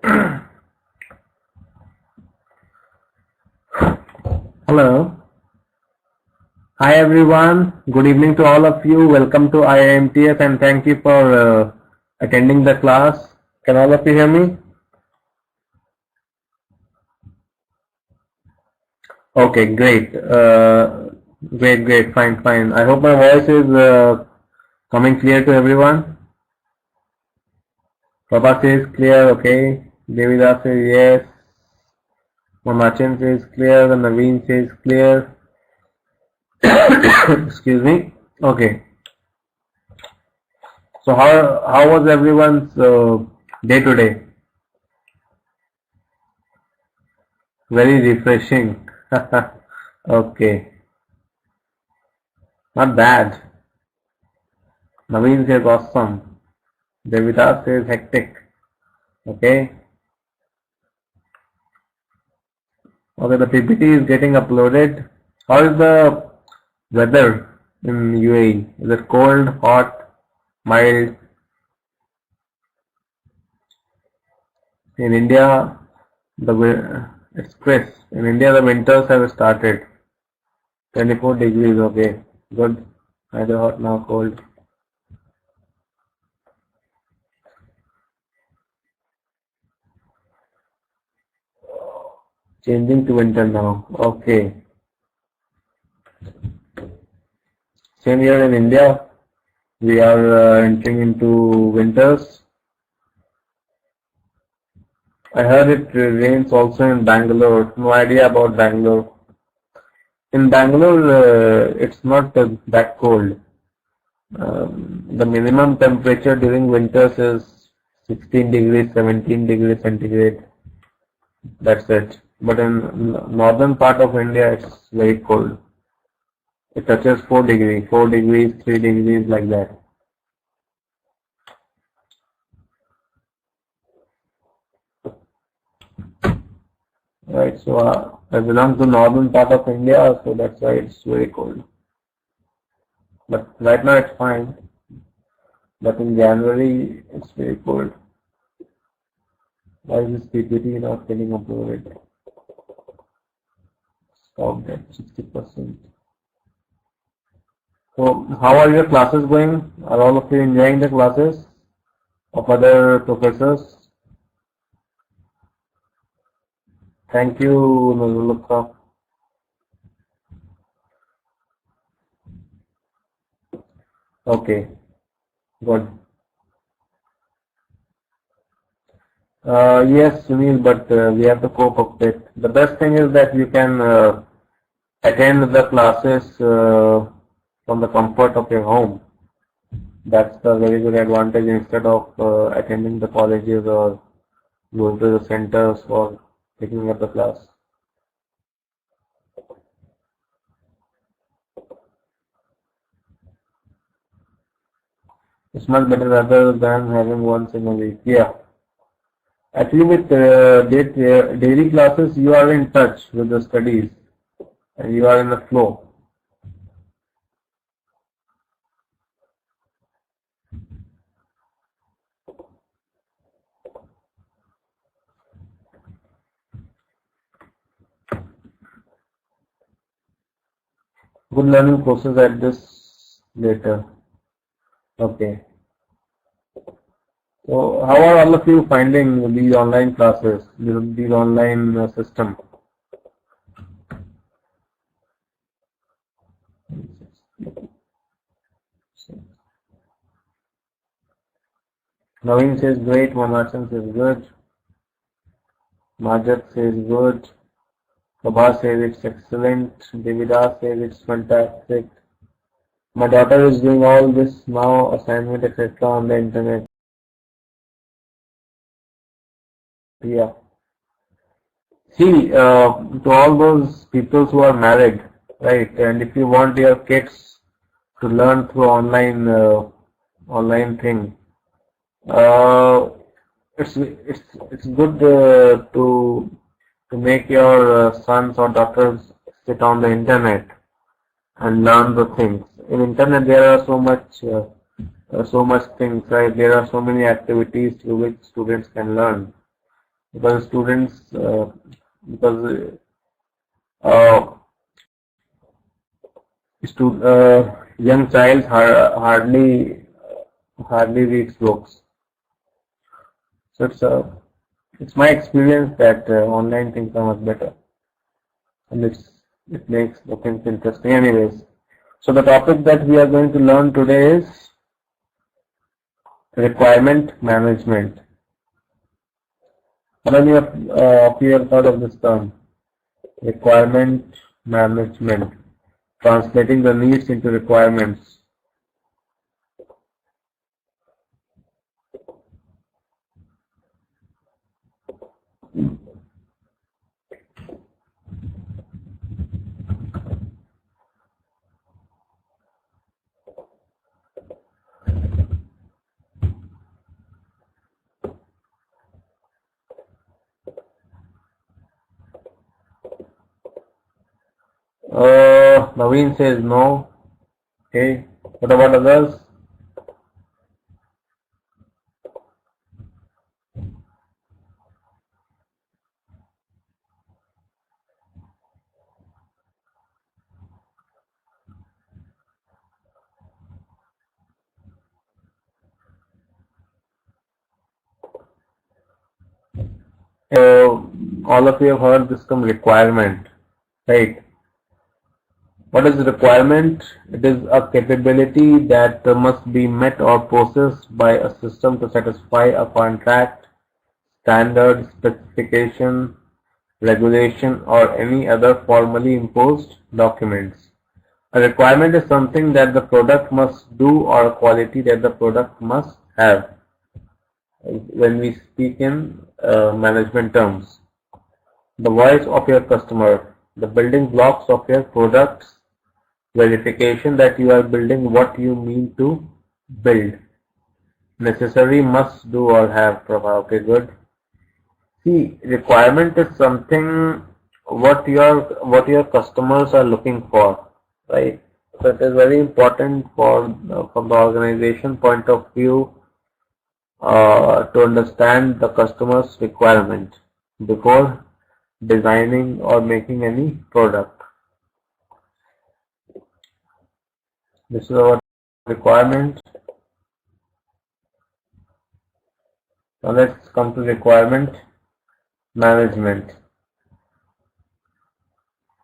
Hello. Hi everyone. Good evening to all of you. Welcome to IIMTS and thank you for attending the class. Can all of you hear me? Okay, great. Great. Fine. I hope my voice is coming clear to everyone. Papa says clear. Okay. Devidas says yes. Mamachan says clear. And Naveen says clear. Excuse me. Okay. So how was everyone's day today? Very refreshing. Okay. Not bad. Naveen says awesome. Devidas says hectic. Okay. Okay, the PPT is getting uploaded. How is the weather in UAE? Is it cold, hot, mild? In India, it's crisp. In India, the winters have started. 24 degrees. Okay, good. Neither hot nor cold. Changing to winter now. Okay. Same here in India. We are entering into winters. I heard it rains also in Bangalore. No idea about Bangalore. In Bangalore, it's not that cold. The minimum temperature during winters is 16 degrees, 17 degrees centigrade. That's it. But in northern part of India, it's very cold. It touches 4 degrees, 3 degrees like that. Right, so I belong to northern part of India, so that's why it's very cold. But right now it's fine. But in January, it's very cold. Why is this PPT not getting uploaded? Stopped at 60%. So, how are your classes going? Are all of you enjoying the classes of other professors? Thank you, Nazulukha. Okay, good. Yes, Sunil, but we have to cope up with it. The best thing is that you can attend the classes from the comfort of your home. That's the very good advantage instead of attending the colleges or going to the centers for picking up the class. It's much better rather than having once in a week. Yeah. Actually, with daily classes, you are in touch with the studies and you are in the flow. Good learning process at this later. Okay. So, how are all of you finding these online classes, these online system? Naveen says great, Manachan says good, Majat says good, Prabha says it's excellent, Devidas says it's fantastic. My daughter is doing all this now, assignment, etc. on the internet. Yeah. See, to all those people who are married, right? And if you want your kids to learn through online thing, it's good to make your sons or daughters sit on the internet and learn the things. In internet, there are so much things, right? There are so many activities through which students can learn. because students, because uh, young child hardly reads books. So it's my experience that online things are much better, and it makes the things interesting. Anyways, so the topic that we are going to learn today is requirement management. How many of you have heard of this term? Requirement management, translating the needs into requirements. Naveen says no. Okay. What about others? All of you have heard this term requirement, right? What is requirement? It is a capability that must be met or possessed by a system to satisfy a contract, standard, specification, regulation, or any other formally imposed documents. A requirement is something that the product must do or a quality that the product must have, when we speak in management terms. The voice of your customer, the building blocks of your products, verification that you are building what you mean to build. Necessary, must do or have. Okay, good. See, requirement is something what your customers are looking for, right? So it is very important from the organization point of view to understand the customer's requirement before designing or making any product. This is our requirement. Now let's come to requirement management.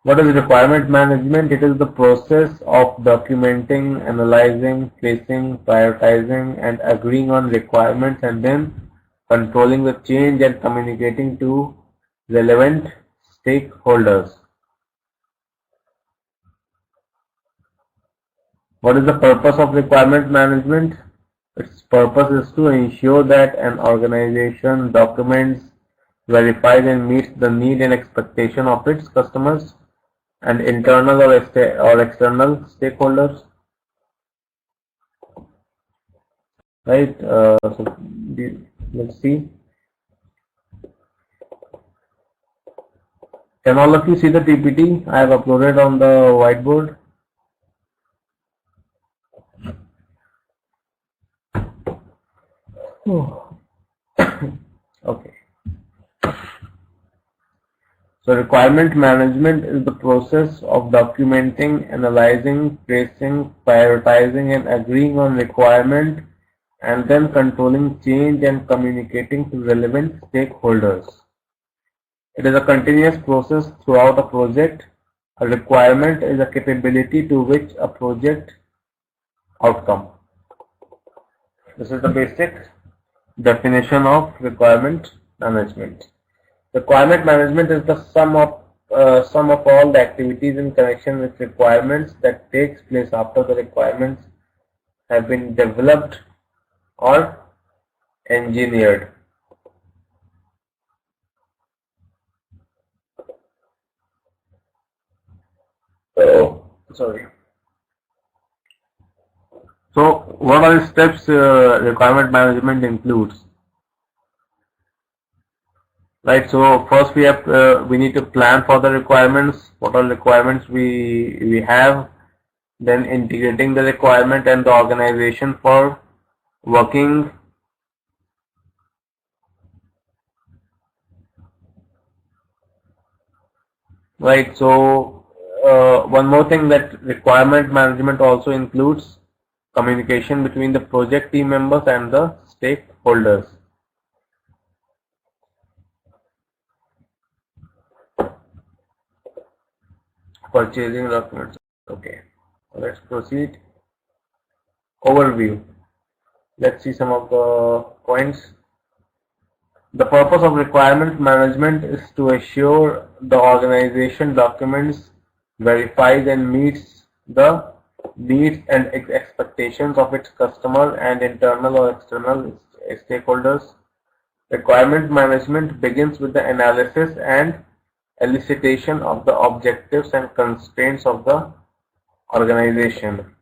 What is requirement management? It is the process of documenting, analyzing, placing, prioritizing, and agreeing on requirements, and then controlling the change and communicating to relevant stakeholders. What is the purpose of requirement management? Its purpose is to ensure that an organization documents, verifies, and meets the need and expectation of its customers and internal or external stakeholders. Right? So let's see. Can all of you see the PPT I have uploaded on the whiteboard? Oh. Okay. So requirement management is the process of documenting, analyzing, tracing, prioritizing, and agreeing on requirement, and then controlling change and communicating to relevant stakeholders. It is a continuous process throughout a project. A requirement is a capability to which a project outcome. This is the basic definition of requirement management. Requirement management is the sum of all the activities in connection with requirements that takes place after the requirements have been developed or engineered. Sorry. So, what are the steps requirement management includes? Right. So first we need to plan for the requirements. What are requirements we have? Then integrating the requirement and the organization for working right? So one more thing, that requirement management also includes communication between the project team members and the stakeholders. Purchasing documents. Okay, let's proceed. Overview. Let's see some of the points. The purpose of requirement management is to assure the organization documents, verifies and meets the needs and expectations of its customer and internal or external stakeholders. Requirement management begins with the analysis and elicitation of the objectives and constraints of the organization.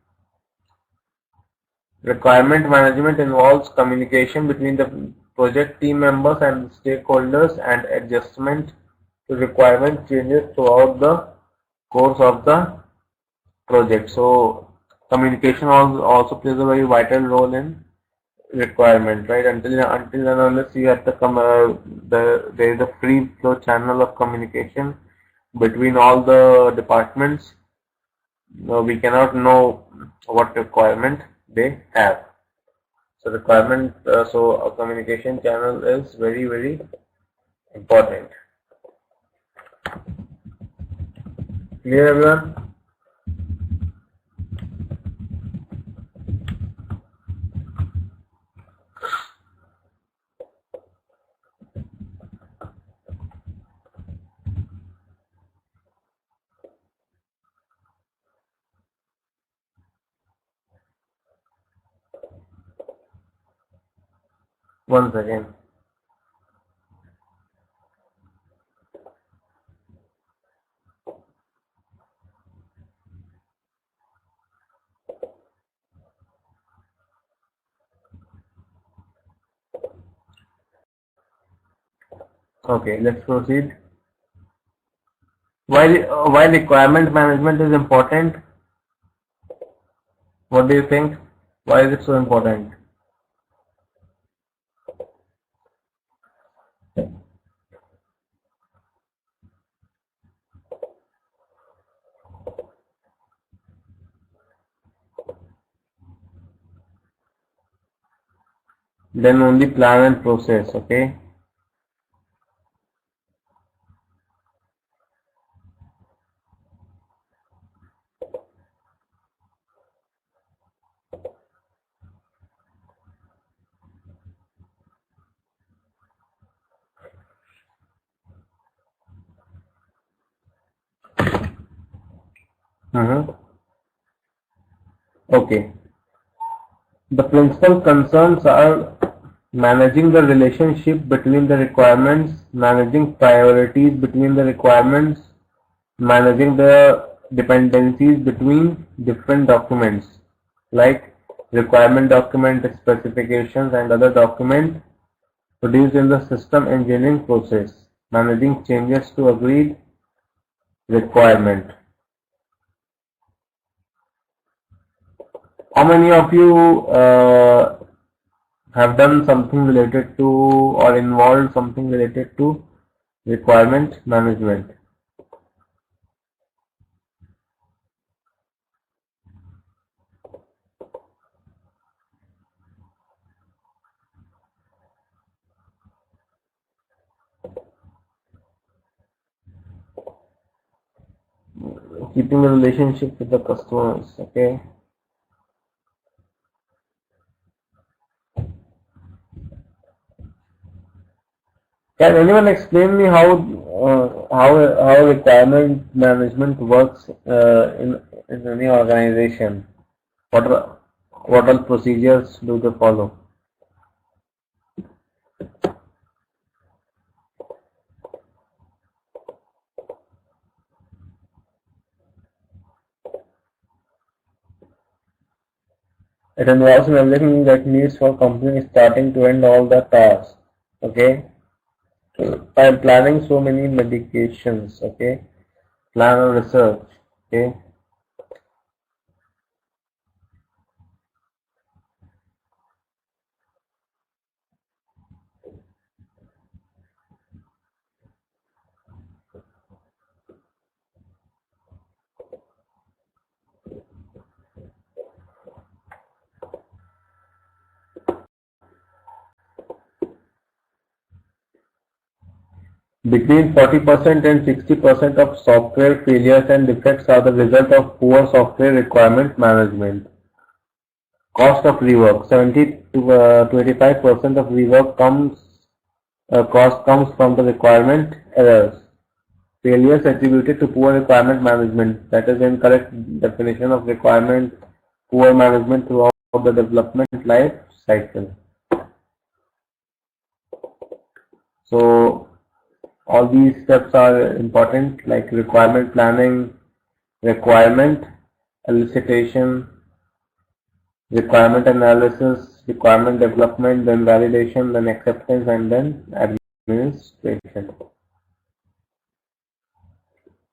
Requirement management involves communication between the project team members and stakeholders and adjustment to requirement changes throughout the course of the project. So communication also plays a very vital role in requirement, right? Until and unless you have to come, there is a free flow channel of communication between all the departments, we cannot know what requirement they have. So requirement, so a communication channel is very, very important. Clear, everyone? Once again. Okay, let's proceed. Why requirement management is important? What do you think? Why is it so important? Then only plan and process, okay? Okay. The principal concerns are managing the relationship between the requirements, managing priorities between the requirements, managing the dependencies between different documents like requirement document, specifications and other documents produced in the system engineering process, managing changes to agreed requirement. How many of you have done something related to or involved something related to requirement management? Keeping the relationship with the customers, okay? Can anyone explain me how requirement management works in any organization? What all procedures do they follow? It involves in everything that needs for company starting to end all the tasks. Okay. I am planning so many medications. Okay. Plan of research. Okay. Between 40% and 60% of software failures and defects are the result of poor software requirement management. Cost of rework: 70 to 25% of rework cost comes from the requirement errors. Failures attributed to poor requirement management, that is incorrect definition of requirement, poor management throughout the development life cycle. So all these steps are important, like requirement planning, requirement elicitation, requirement analysis, requirement development, then validation, then acceptance, and then administration.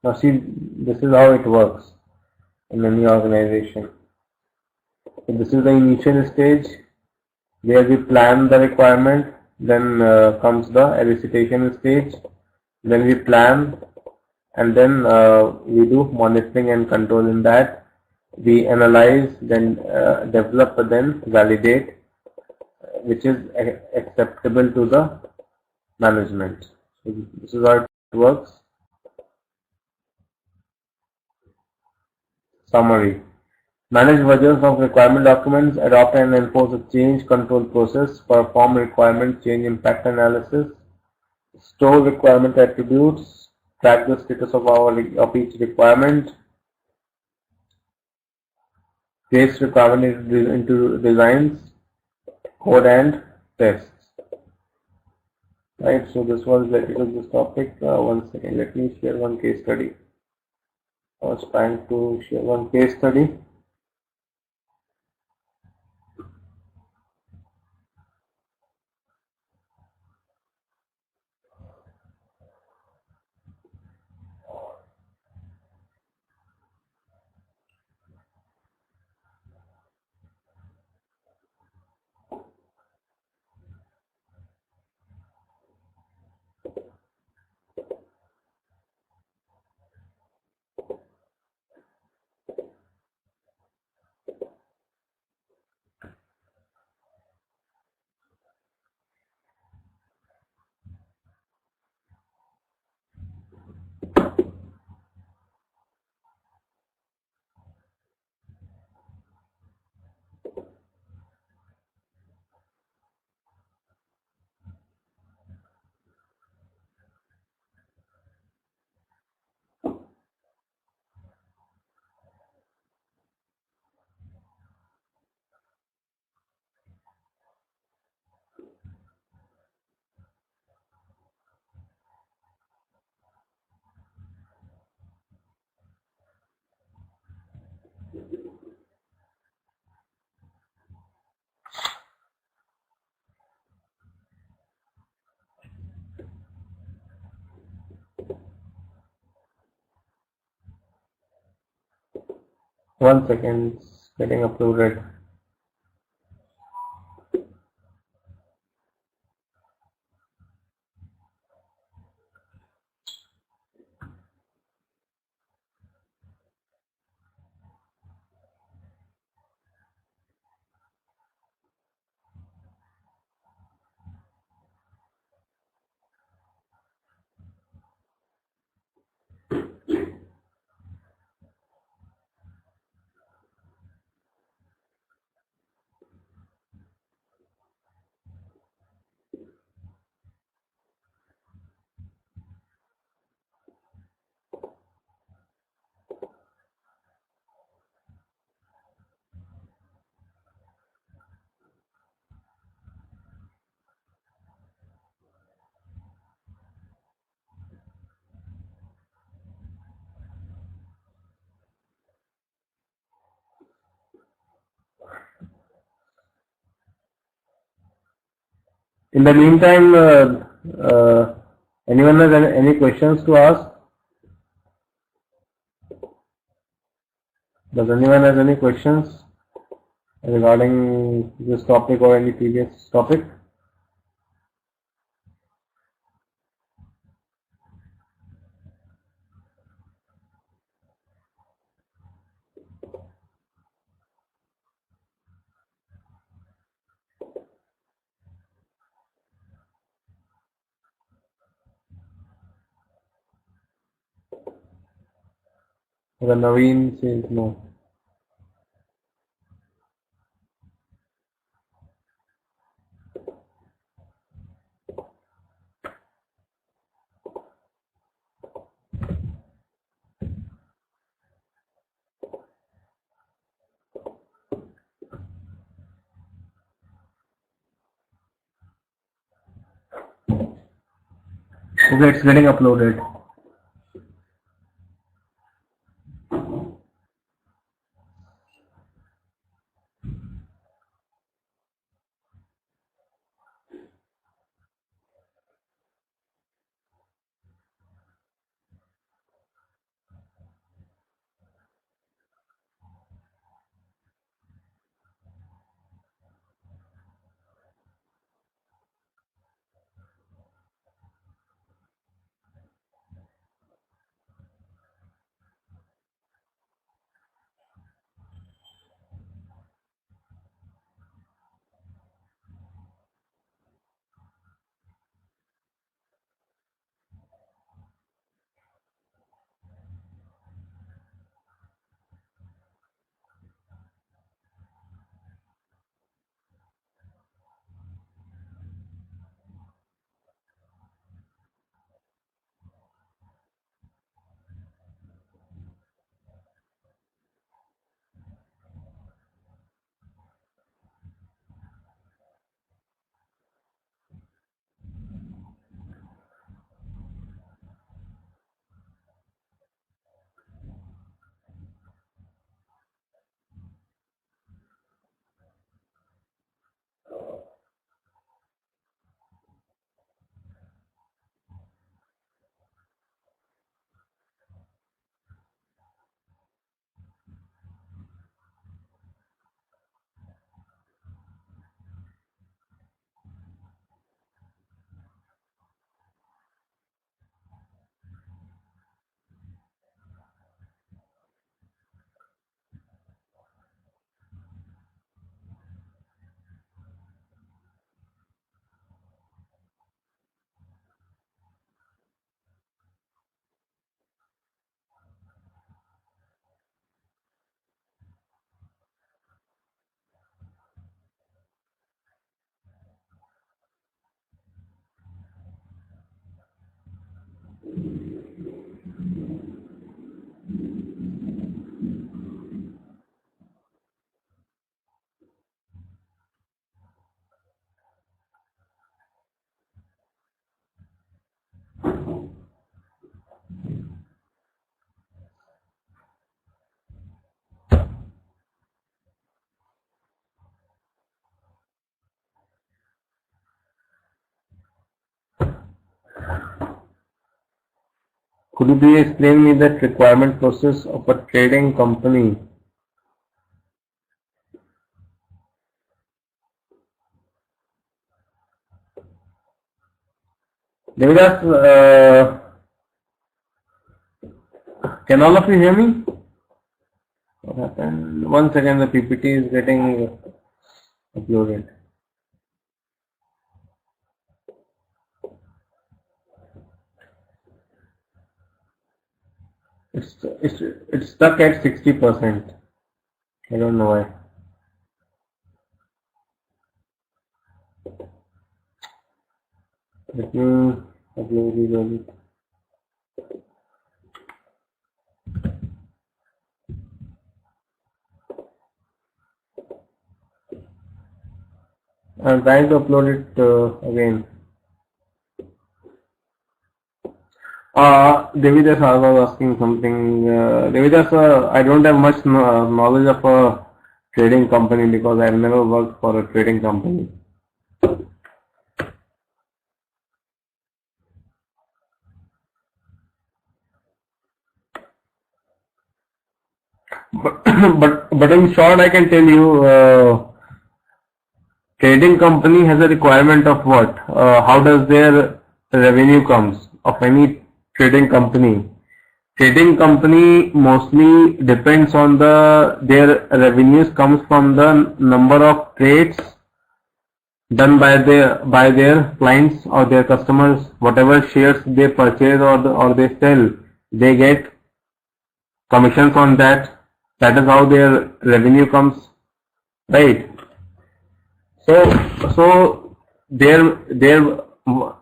Now see, this is how it works in any organization. So this is the initial stage where we plan the requirement, then comes the elicitation stage, then we plan, and then we do monitoring and control. In that we analyze, then develop, then validate, which is acceptable to the management. So this is how it works. Summary: manage versions of requirement documents, adopt and enforce a change control process, perform requirement change impact analysis, store requirement attributes, track the status of each requirement, paste requirement into designs, code and tests. Right, so this was related to this topic. One second, let me share one case study. I was trying to share one case study. One second, it's getting uploaded. In the meantime, anyone has any questions to ask? Does anyone have any questions regarding this topic or any previous topic? The Naveen says no. Okay, it's getting uploaded. Could you please explain me the requirement process of a trading company? Devidas, can all of you hear me? What happened? 1 second, the PPT is getting uploaded. It's stuck at 60%. I don't know why. Let me upload it. I'm trying to upload it again. Devidas, I was asking something. Devidas, I don't have much knowledge of a trading company because I've never worked for a trading company. But in short, I can tell you, trading company has a requirement of what? How does their revenue comes of any trading company? Trading company mostly depends on their revenues comes from the number of trades done by their clients or their customers. Whatever shares they purchase or they sell, they get commissions on that. That is how their revenue comes, right? So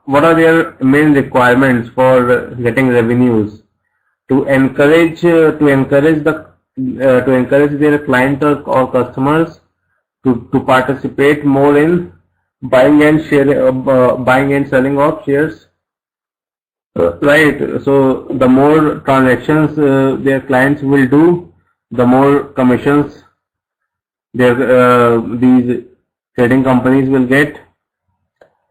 what are their main requirements for getting revenues? To encourage their client or customers to participate more in buying and selling of shares, right? So the more transactions their clients will do, the more commissions these trading companies will get.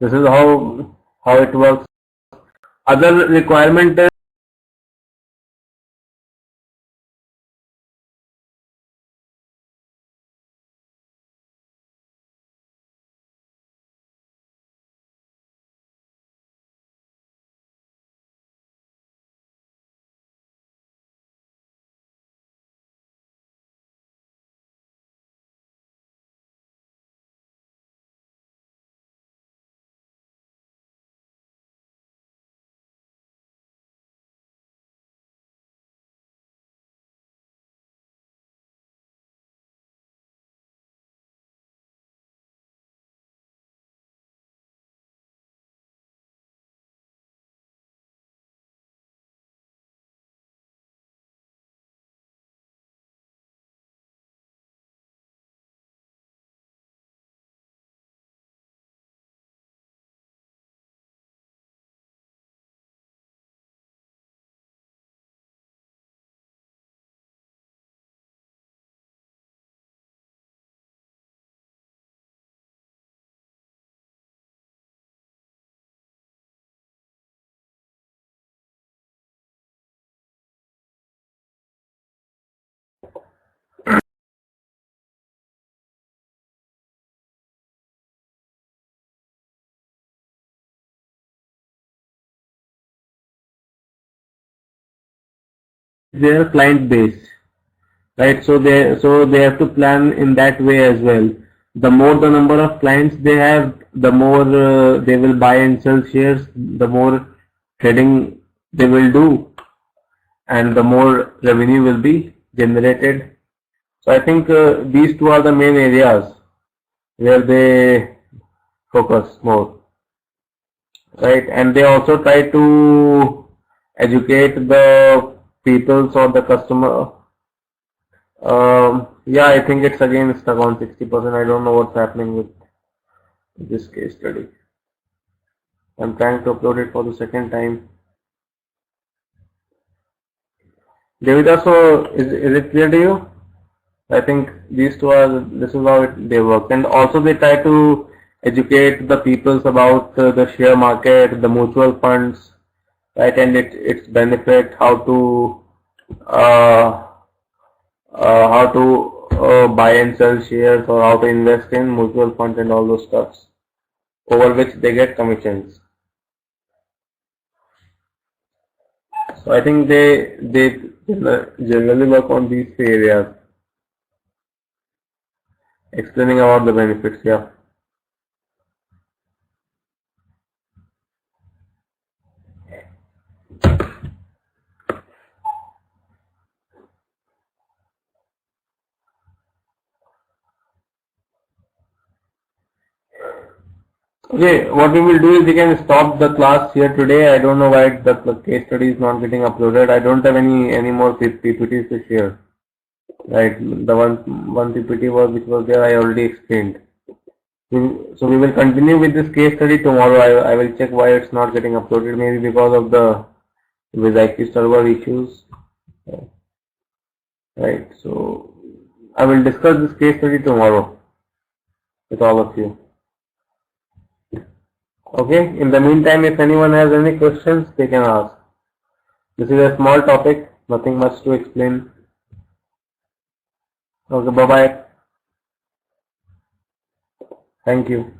This is how it works. Other requirement is their client base, right? So they have to plan in that way as well. The more the number of clients they have, the more they will buy and sell shares, the more trading they will do, and the more revenue will be generated. So I think these two are the main areas where they focus more, right? And they also try to educate the people or the customer. Yeah, I think it's again stuck on 60%. I don't know what's happening with this case study. I'm trying to upload it for the second time. Devida, so is it clear to you? I think this is how they work. And also they try to educate the peoples about the share market, the mutual funds, right, and its benefit, how to buy and sell shares, or how to invest in mutual funds and all those stuffs, over which they get commissions. So I think they generally work on these three areas, explaining about the benefits. Yeah. Okay, what we will do is we can stop the class here today. I don't know why the case study is not getting uploaded. I don't have any more PPTs to share. Right, the one PPT which was there, I already explained. So we will continue with this case study tomorrow. I will check why it's not getting uploaded. Maybe because of the vashisth server issues. Right. So I will discuss this case study tomorrow with all of you. Okay. In the meantime, if anyone has any questions, they can ask. This is a small topic, nothing much to explain. Okay. Bye bye. Thank you.